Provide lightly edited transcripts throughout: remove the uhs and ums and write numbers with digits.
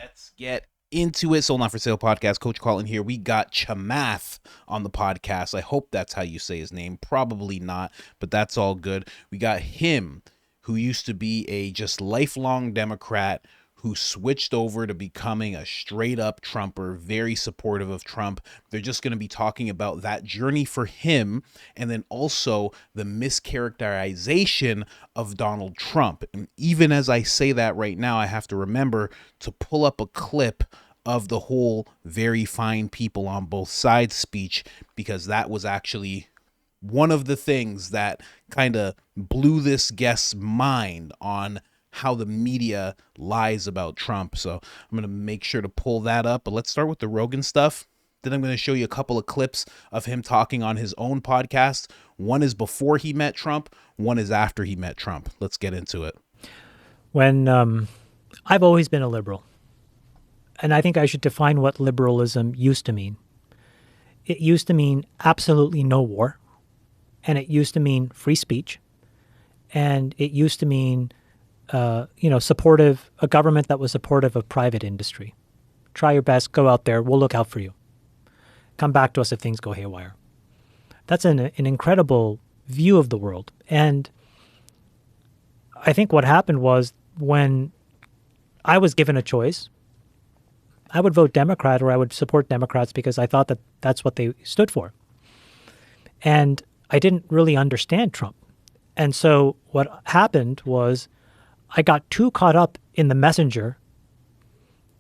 Let's get into it. Sold Not For Sale podcast. Coach Colin here. We got Chamath on the podcast. I hope that's how you say his name. Probably not, but that's all good. We got him, who used to be a just lifelong Democrat, who switched over to becoming a straight up Trumper, very supportive of Trump. They're just going to be talking about that journey for him, and then also the mischaracterization of Donald Trump. And even as I say that right now, I have to remember to pull up a clip of the whole very fine people on both sides speech, because that was actually one of the things that kind of blew this guest's mind on how the media lies about Trump. So I'm going to make sure to pull that up, but let's start with the Rogan stuff. Then I'm going to show you a couple of clips of him talking on his own podcast. One is before he met Trump. One is after he met Trump. Let's get into it. When I've always been a liberal, and I think I should define what liberalism used to mean. It used to mean absolutely no war, and it used to mean free speech, and it used to mean a government that was supportive of private industry. Try your best, go out there, we'll look out for you. Come back to us if things go haywire. That's an incredible view of the world. And I think what happened was, when I was given a choice, I would vote Democrat, or I would support Democrats because I thought that that's what they stood for. And I didn't really understand Trump. And so what happened was, I got too caught up in the messenger,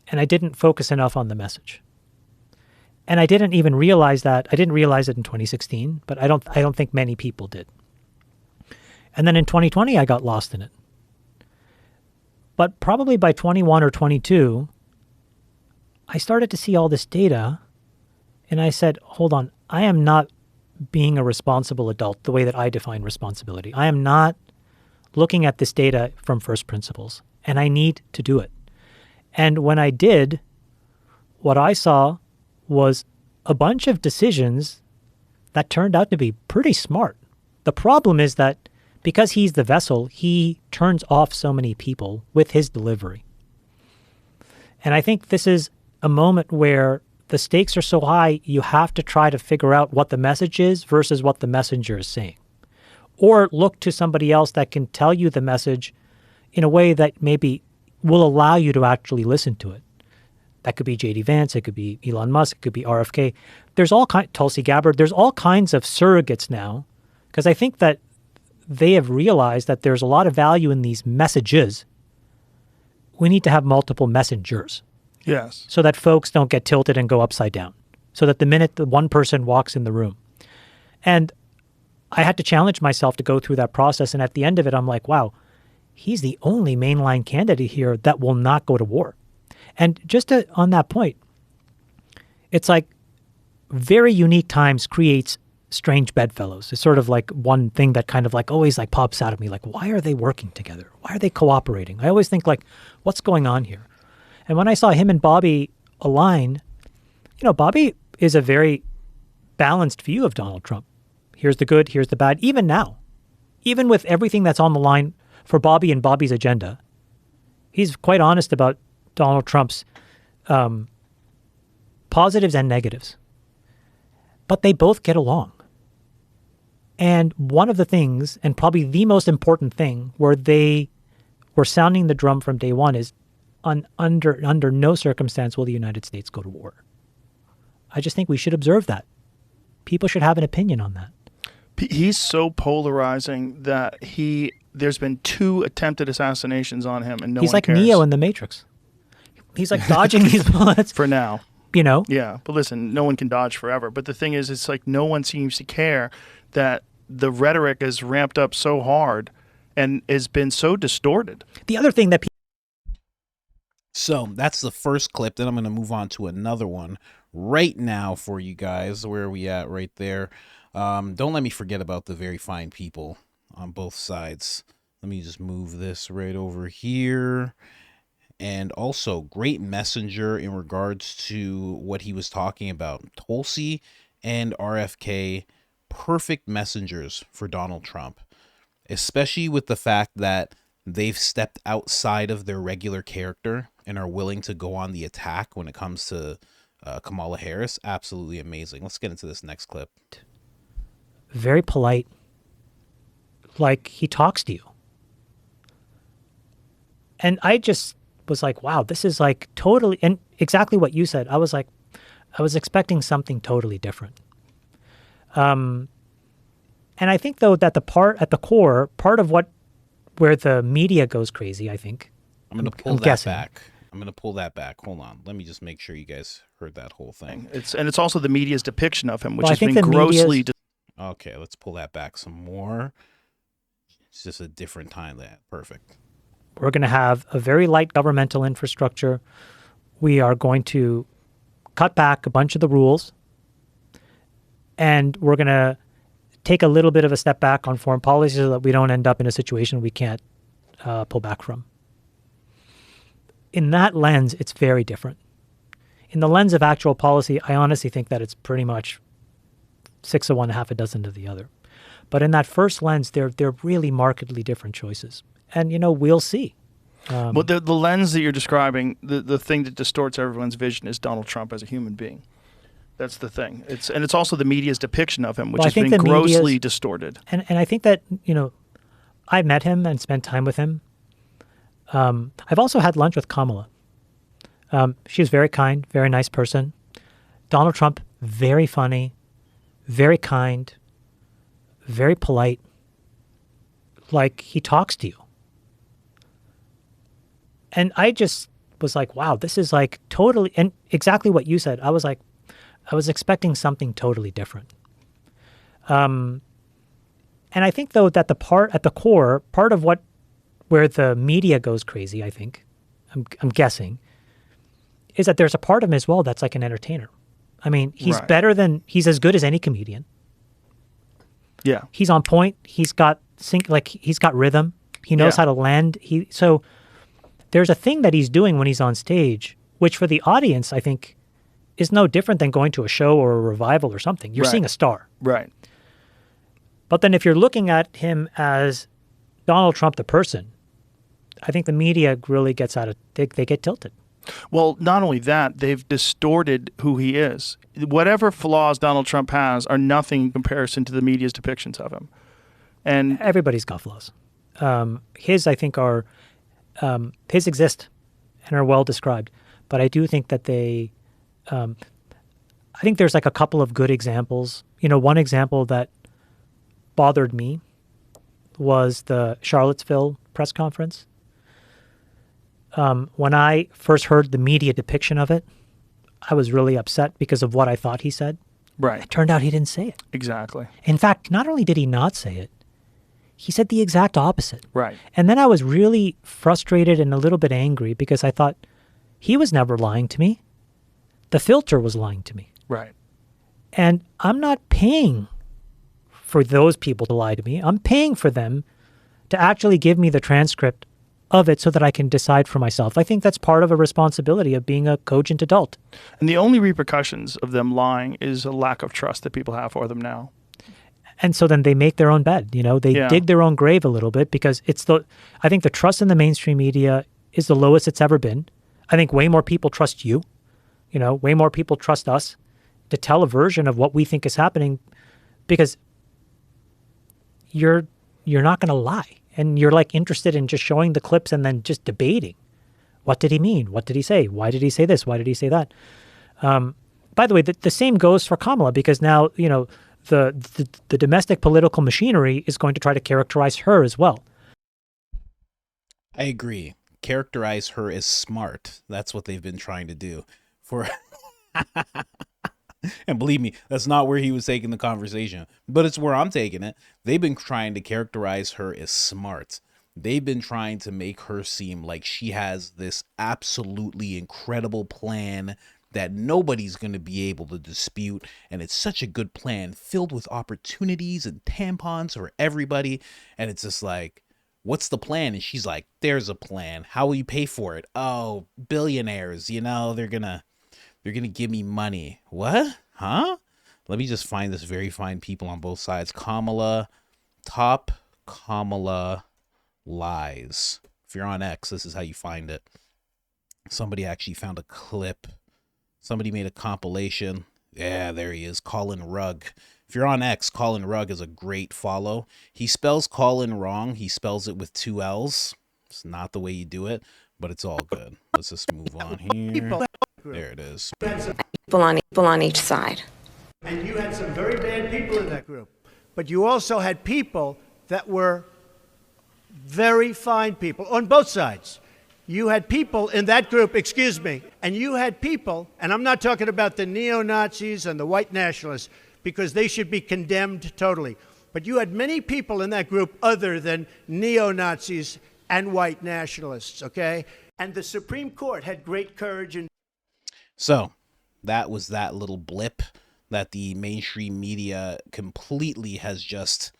and I didn't focus enough on the message. And I didn't even realize that. I didn't realize it in 2016, but I don't think many people did. And then in 2020, I got lost in it. But probably by 21 or 22, I started to see all this data, and I said, hold on, I am not being a responsible adult the way that I define responsibility. I am not looking at this data from first principles, and I need to do it. And when I did, what I saw was a bunch of decisions that turned out to be pretty smart. The problem is that because he's the vessel, he turns off so many people with his delivery. And I think this is a moment where the stakes are so high, you have to try to figure out what the message is versus what the messenger is saying. Or look to somebody else that can tell you the message in a way that maybe will allow you to actually listen to it. That could be J.D. Vance, it could be Elon Musk, it could be RFK. There's all Tulsi Gabbard. There's all kinds of surrogates now, because I think that they have realized that there's a lot of value in these messages. We need to have multiple messengers. Yes. So that folks don't get tilted and go upside down. So that the minute the one person walks in the room. And I had to challenge myself to go through that process. And at the end of it, I'm like, wow, he's the only mainline candidate here that will not go to war. And on that point, it's like very unique times creates strange bedfellows. It's sort of like one thing that kind of like always like pops out of me. Like, why are they working together? Why are they cooperating? I always think like, what's going on here? And when I saw him and Bobby align, Bobby is a very balanced view of Donald Trump. Here's the good, here's the bad. Even now, even with everything that's on the line for Bobby and Bobby's agenda, he's quite honest about Donald Trump's positives and negatives. But they both get along. And one of the things, and probably the most important thing, where they were sounding the drum from day one is under no circumstance will the United States go to war. I just think we should observe that. People should have an opinion on that. He's so polarizing that there's been 2 attempted assassinations on him, and he's one like cares. Neo in the Matrix. He's like dodging these bullets. For now. Yeah, but listen, no one can dodge forever. But the thing is, it's like no one seems to care that the rhetoric is ramped up so hard and has been so distorted. The other thing that So that's the first clip. Then I'm going to move on to another one right now for you guys. Where are we at right there? Don't let me forget about the very fine people on both sides. Let me just move this right over here. And also great messenger in regards to what he was talking about. Tulsi and RFK, perfect messengers for Donald Trump, especially with the fact that they've stepped outside of their regular character. and are willing to go on the attack when it comes to Kamala Harris, absolutely amazing. Let's get into this next clip. Very polite. Like, he talks to you. And I just was like, wow, this is like totally, and exactly what you said. I was like, I was expecting something totally different. And I think, though, that at the core, part of where the media goes crazy, I think. I'm going to pull that back. I'm going to pull that back. Hold on. Let me just make sure you guys heard that whole thing. It's also the media's depiction of him, which Well, has been grossly. Okay, let's pull that back some more. It's just a different time. Perfect. We're going to have a very light governmental infrastructure. We are going to cut back a bunch of the rules. And we're going to take a little bit of a step back on foreign policy so that we don't end up in a situation we can't pull back from. In that lens, it's very different. In the lens of actual policy, I honestly think that it's pretty much 6 of one, half a dozen of the other. But in that first lens, they're really markedly different choices. And, we'll see. But the lens that you're describing, the thing that distorts everyone's vision is Donald Trump as a human being. That's the thing. It's also the media's depiction of him, which has been grossly distorted. And I think that, I met him and spent time with him. I've also had lunch with Kamala. She was very kind, very nice person. Donald Trump, very funny, very kind, very polite. Like, he talks to you. And I just was like, wow, this is like totally, and exactly what you said. I was like, I was expecting something totally different. And I think, though, that at the core, part of where the media goes crazy, I think, I'm guessing, is that there's a part of him as well that's like an entertainer. I mean, he's he's as good as any comedian. Yeah. He's on point. He's got he's got rhythm. He knows how to land. So there's a thing that he's doing when he's on stage, which for the audience, I think, is no different than going to a show or a revival or something. You're seeing a star. Right. But then if you're looking at him as Donald Trump the person, I think the media really gets they get tilted. Well, not only that, they've distorted who he is. Whatever flaws Donald Trump has are nothing in comparison to the media's depictions of him. And everybody's got flaws. His, I think, his exist and are well described. But I do think that I think there's like a couple of good examples. One example that bothered me was the Charlottesville press conference. When I first heard the media depiction of it, I was really upset because of what I thought he said. Right. It turned out he didn't say it. Exactly. In fact, not only did he not say it, he said the exact opposite. Right. And then I was really frustrated and a little bit angry because I thought he was never lying to me. The filter was lying to me. Right. And I'm not paying for those people to lie to me. I'm paying for them to actually give me the transcript of it so that I can decide for myself. I think that's part of a responsibility of being a cogent adult. And the only repercussions of them lying is a lack of trust that people have for them now. And so then they make their own bed, they dig their own grave a little bit because I think the trust in the mainstream media is the lowest it's ever been. I think way more people trust you, way more people trust us to tell a version of what we think is happening because you're not going to lie. And you're like interested in just showing the clips and then just debating. What did he mean? What did he say? Why did he say this? Why did he say that? By the way, the same goes for Kamala because now, the domestic political machinery is going to try to characterize her as well. I agree. Characterize her as smart. That's what they've been trying to do. And believe me, that's not where he was taking the conversation, but it's where I'm taking it. They've been trying to characterize her as smart. They've been trying to make her seem like she has this absolutely incredible plan that nobody's going to be able to dispute. And it's such a good plan filled with opportunities and tampons for everybody. And it's just like, what's the plan? And she's like, there's a plan. How will you pay for it? Oh, billionaires, they're going to give me money. What? Huh? Let me just find this very fine people on both sides. Top Kamala lies. If you're on X, this is how you find it. Somebody actually found a clip. Somebody made a compilation. Yeah, there he is, Colin Rugg. If you're on X, Colin Rugg is a great follow. He spells Colin wrong. He spells it with 2 L's. It's not the way you do it, but it's all good. Let's just move on here. There it is. People on each side. And you had some very bad people in that group. But you also had people that were very fine people on both sides. You had people in that group, and you had people, and I'm not talking about the neo-Nazis and the white nationalists, because they should be condemned totally. But you had many people in that group other than neo-Nazis and white nationalists, okay? And the Supreme Court had great courage. So that was that little blip that the mainstream media completely has just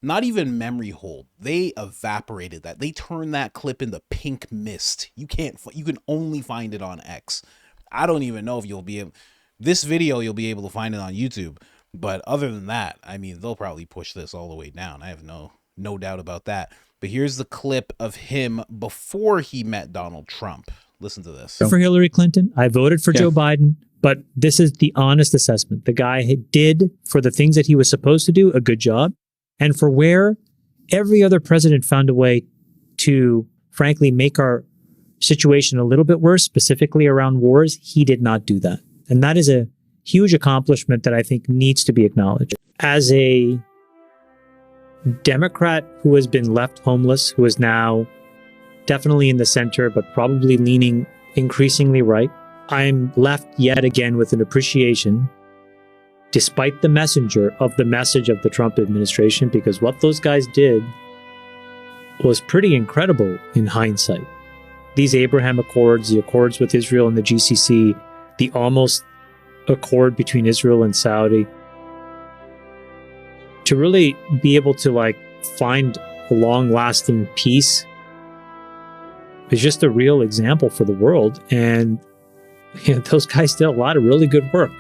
not even memory hold. They evaporated that. They turned that clip into pink mist. You can only find it on X. I don't even know if you'll be able, this video, you'll be able to find it on YouTube. But other than that, I mean, they'll probably push this all the way down. I have no doubt about that. But here's the clip of him before he met Donald Trump. Listen to this. For Hillary Clinton, I voted for Joe Biden, but this is the honest assessment. The guy did, for the things that he was supposed to do, a good job. And for where every other president found a way to, frankly, make our situation a little bit worse, specifically around wars, he did not do that. And that is a huge accomplishment that I think needs to be acknowledged. As a Democrat who has been left homeless, who is now definitely in the center, but probably leaning increasingly right, I'm left yet again with an appreciation, despite the messenger of the message of the Trump administration, because what those guys did was pretty incredible in hindsight. These Abraham Accords, the accords with Israel and the GCC, the almost accord between Israel and Saudi, to really be able to find a long-lasting peace is just a real example for the world. And those guys did a lot of really good work.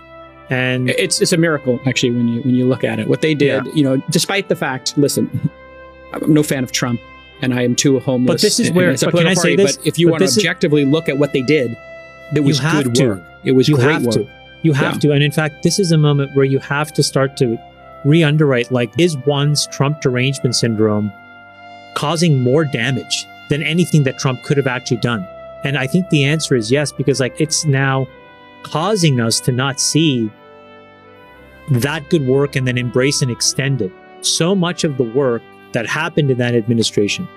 And it's a miracle, actually, when you look at it. What they did, despite the fact, listen, I'm no fan of Trump, and I am too homeless. But this is where, but can I say this? But if you want to objectively look at what they did, it was good work. It was great work. You have to. And in fact, this is a moment where you have to start to re-underwrite, is one's Trump derangement syndrome causing more damage than anything that Trump could have actually done? And I think the answer is yes, because it's now causing us to not see that good work and then embrace and extend it. So much of the work that happened in that administration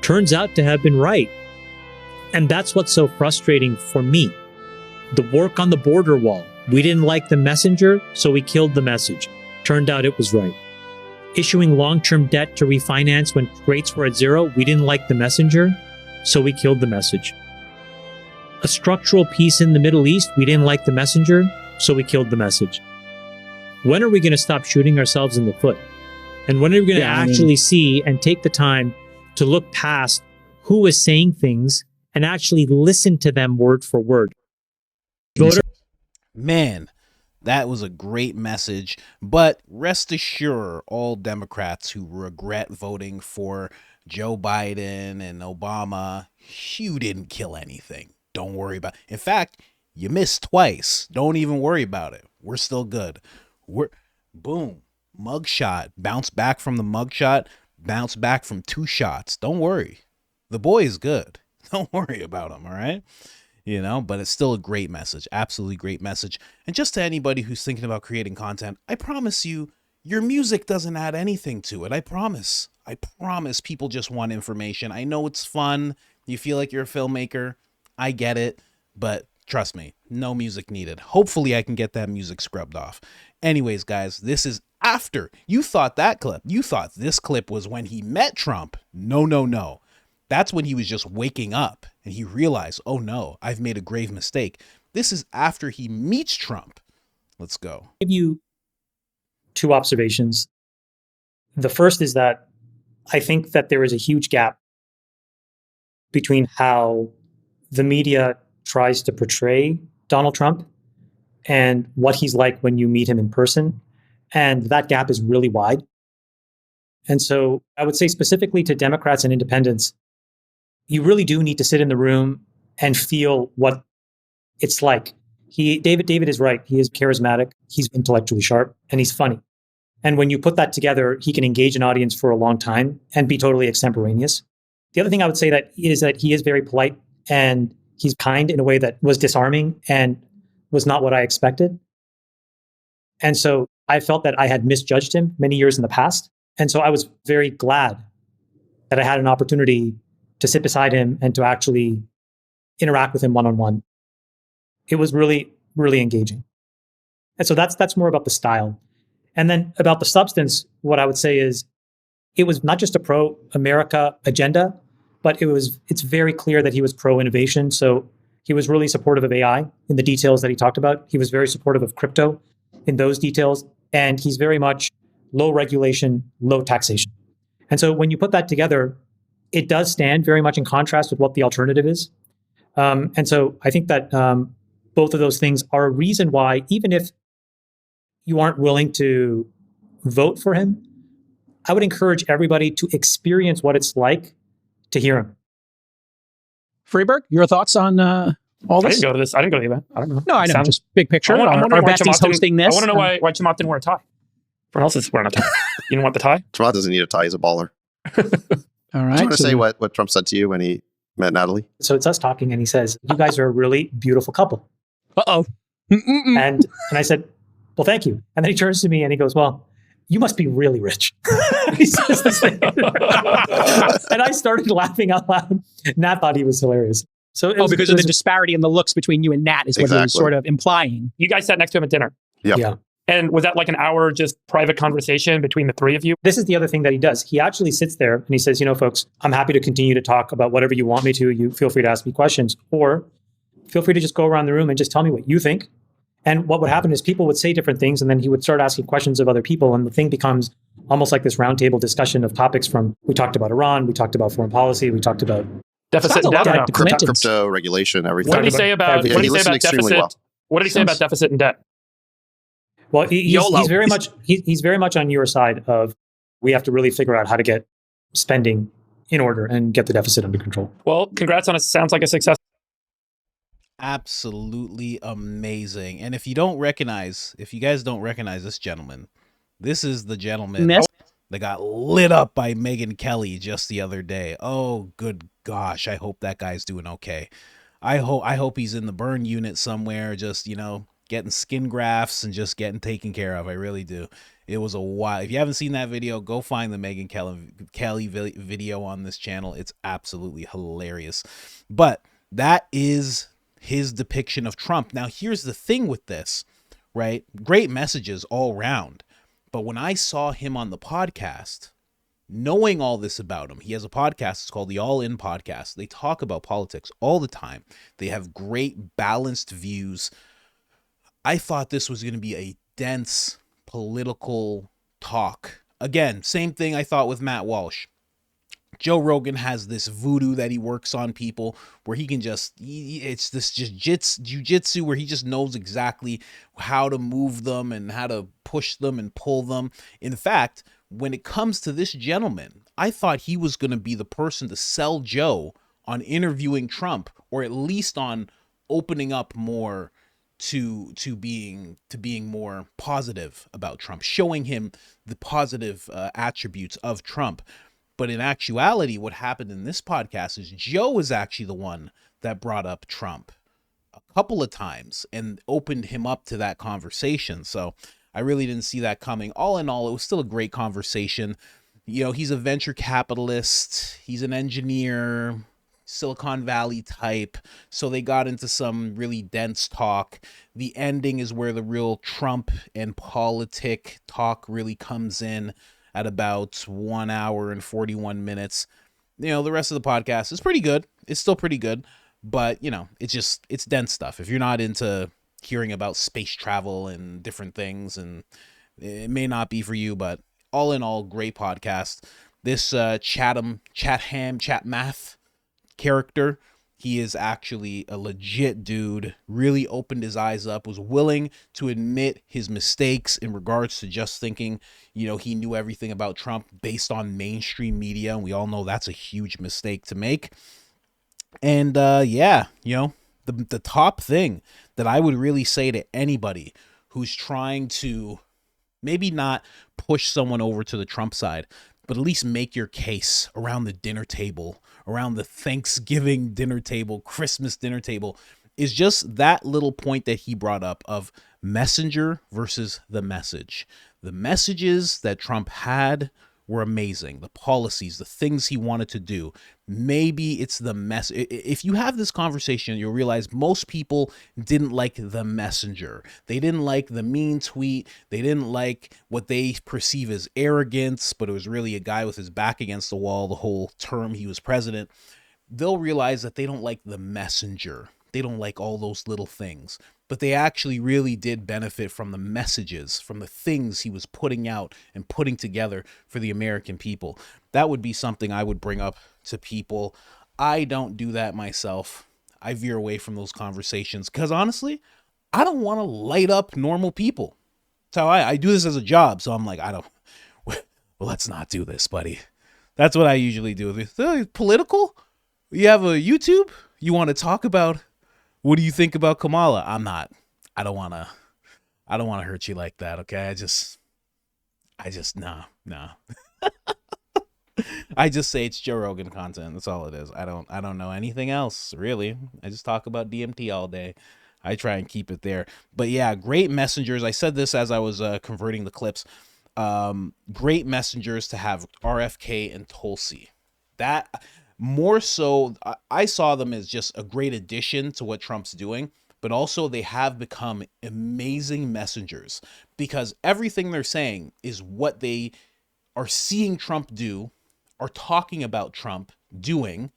turns out to have been right. And that's what's so frustrating for me. The work on the border wall. We didn't like the messenger, so we killed the message. Turned out it was right. Issuing long-term debt to refinance when rates were at zero. We didn't like the messenger, so we killed the message. A structural peace in the Middle East. We didn't like the messenger, so we killed the message. When are we going to stop shooting ourselves in the foot? And when are we going to actually see and take the time to look past who is saying things and actually listen to them word for word? Man, that was a great message. But rest assured, all Democrats who regret voting for Joe Biden and Obama, you didn't kill anything. Don't worry about it. In fact, you missed twice. Don't even worry about it. We're still good. Boom. Mugshot. Bounce back from the mugshot. Bounce back from 2 shots. Don't worry. The boy is good. Don't worry about him, all right? But it's still a great message. Absolutely great message. And just to anybody who's thinking about creating content, I promise you, your music doesn't add anything to it. I promise. People just want information. I know it's fun. You feel like you're a filmmaker. I get it. But trust me, no music needed. Hopefully I can get that music scrubbed off. Anyways, guys, this is after. You thought this clip was when he met Trump. No. That's when he was just waking up and he realized, oh no, I've made a grave mistake. This is after he meets Trump. Let's go. I'll give you 2 observations. The first is that I think that there is a huge gap between how the media tries to portray Donald Trump and what he's like when you meet him in person. And that gap is really wide. And so I would say specifically to Democrats and independents, you really do need to sit in the room and feel what it's like. David is right. He is charismatic. He's intellectually sharp, and he's funny. And when you put that together, he can engage an audience for a long time and be totally extemporaneous. The other thing I would say that he is very polite and he's kind in a way that was disarming and was not what I expected. And so I felt that I had misjudged him many years in the past. And so I was very glad that I had an opportunity to sit beside him and to actually interact with him one-on-one. It was really, really engaging. And so that's more about the style. And then about the substance, what I would say is it was not just a pro-America agenda, but it's very clear that he was pro-innovation. So he was really supportive of AI in the details that he talked about. He was very supportive of crypto in those details. And he's very much low regulation, low taxation. And so when you put that together, it does stand very much in contrast with what the alternative is. And so I think that both of those things are a reason why, even if you aren't willing to vote for him, I would encourage everybody to experience what it's like to hear him. Freeberg, your thoughts on all this? I didn't go to this. I didn't go to the event. I don't know. No, I know. Just big picture. Our bestie's hosting this. I want to know why Chamath didn't wear a tie. Everyone else is wearing a tie. You didn't want the tie? Chamath doesn't need a tie. He's a baller. All right. Do you want to say what Trump said to you when he met Natalie? So it's us talking, and he says, "You guys are a really beautiful couple." Uh-oh. And I said, "Well, thank you." And then he turns to me and he goes, "Well, you must be really rich." He says this thing. And I started laughing out loud. Nat thought he was hilarious. So because of the disparity in the looks between you and Nat is what he was sort of implying. You guys sat next to him at dinner. Yep. Yeah. And was that like an hour just private conversation between the three of you? This is the other thing that he does. He actually sits there and he says, folks, I'm happy to continue to talk about whatever you want me to. You feel free to ask me questions, or feel free to just go around the room and just tell me what you think. And what would happen is people would say different things, and then he would start asking questions of other people. And the thing becomes almost like this roundtable discussion of topics from, we talked about Iran, we talked about foreign policy, we talked about deficit and debt. Crypto regulation, everything. What did he say about deficit? Well. What did he say about deficit and debt? Well, he's very much on your side of, we have to really figure out how to get spending in order and get the deficit under control. Well, congrats on it. Sounds like a success. Absolutely amazing. And if you guys don't recognize this gentleman, this is the gentleman that got lit up by Megyn Kelly just the other day. Oh, good gosh. I hope that guy's doing okay. I hope he's in the burn unit somewhere, just, getting skin grafts and just getting taken care of. I really do. It was a while. If you haven't seen that video, go find the Megyn Kelly video on this channel. It's absolutely hilarious. But that is his depiction of Trump. Now, here's the thing with this, right? Great messages all round. But when I saw him on the podcast, knowing all this about him, he has a podcast. It's called the All In Podcast. They talk about politics all the time. They have great balanced views. I thought this was going to be a dense political talk. Again, same thing I thought with Matt Walsh. Joe Rogan has this voodoo that he works on people where he can it's this just jujitsu where he just knows exactly how to move them and how to push them and pull them. In fact, when it comes to this gentleman, I thought he was going to be the person to sell Joe on interviewing Trump, or at least on opening up more to being more positive about Trump, showing him the positive attributes of Trump. But in actuality, what happened in this podcast is Joe was actually the one that brought up Trump a couple of times and opened him up to that conversation. So I really didn't see that coming. All in all, it was still a great conversation. He's a venture capitalist. He's an engineer, Silicon Valley type. So they got into some really dense talk. The ending is where the real Trump and politic talk really comes in at about 1 hour and 41 minutes. The rest of the podcast is pretty good. It's still pretty good, but it's dense stuff. If you're not into hearing about space travel and different things, and it may not be for you, but all in all, great podcast. This Chamath character, he is actually a legit dude, really opened his eyes up, was willing to admit his mistakes in regards to just thinking, he knew everything about Trump based on mainstream media. And we all know that's a huge mistake to make. And yeah, the top thing that I would really say to anybody who's trying to maybe not push someone over to the Trump side, but at least make your case around the dinner table, around the Thanksgiving dinner table, Christmas dinner table, is just that little point that he brought up of messenger versus the message. The messages that Trump had were amazing. The policies, the things he wanted to do. Maybe it's the mess. If you have this conversation, you'll realize most people didn't like the messenger. They didn't like the mean tweet. They didn't like what they perceive as arrogance, but it was really a guy with his back against the wall the whole term he was president. They'll realize that they don't like the messenger. They don't like all those little things, but they actually really did benefit from the messages, from the things he was putting out and putting together for the American people. That would be something I would bring up to people. I don't do that myself. I veer away from those conversations because honestly, I don't want to light up normal people. That's how I do this as a job. So I'm like, well, let's not do this, buddy. That's what I usually do. Political? You have a YouTube? You want to talk about what do you think about Kamala? I don't want to hurt you like that. Okay. I just, no. I just say it's Joe Rogan content. That's all it is. I don't know anything else really. I just talk about DMT all day. I try and keep it there, but yeah, great messengers. I said this as I was converting the clips. Great messengers to have RFK and Tulsi. That more so, I saw them as just a great addition to what Trump's doing, but also they have become amazing messengers because everything they're saying is what they are seeing Trump do, are talking about Trump doing,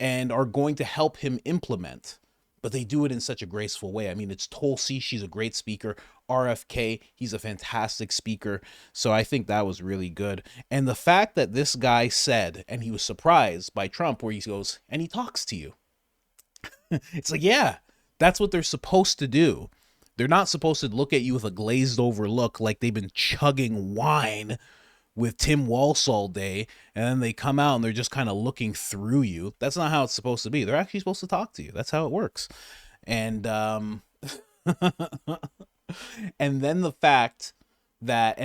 and are going to help him implement. But they do it in such a graceful way. I mean, it's Tulsi. She's a great speaker. RFK, he's a fantastic speaker. So I think that was really good. And the fact that this guy said, and he was surprised by Trump, where he goes, and he talks to you. It's like, yeah, that's what they're supposed to do. They're not supposed to look at you with a glazed over look like they've been chugging wine with Tim Walsh all day, and then they come out and they're just kind of looking through you. That's not how it's supposed to be. They're actually supposed to talk to you. That's how it works. And and then the fact that,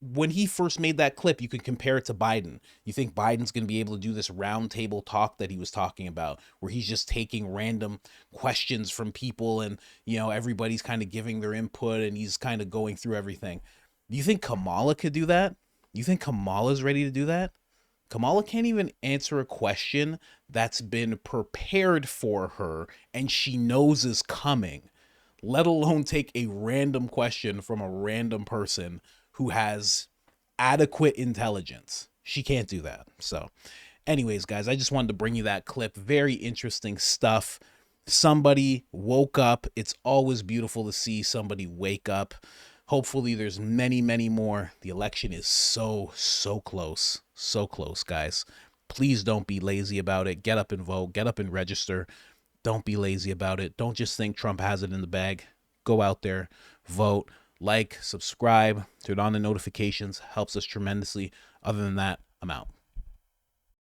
when he first made that clip, you can compare it to Biden. You think Biden's going to be able to do this round table talk that he was talking about, where he's just taking random questions from people and, everybody's kind of giving their input and he's kind of going through everything. Do you think Kamala could do that? You think Kamala's ready to do that? Kamala can't even answer a question that's been prepared for her and she knows is coming, let alone take a random question from a random person who has adequate intelligence. She can't do that. So anyways, guys, I just wanted to bring you that clip. Very interesting stuff. Somebody woke up. It's always beautiful to see somebody wake up. Hopefully there's many, many more. The election is so close. So close, guys. Please don't be lazy about it. Get up and vote. Get up and register. Don't be lazy about it. Don't just think Trump has it in the bag. Go out there, vote, like, subscribe, turn on the notifications. Helps us tremendously. Other than that, I'm out.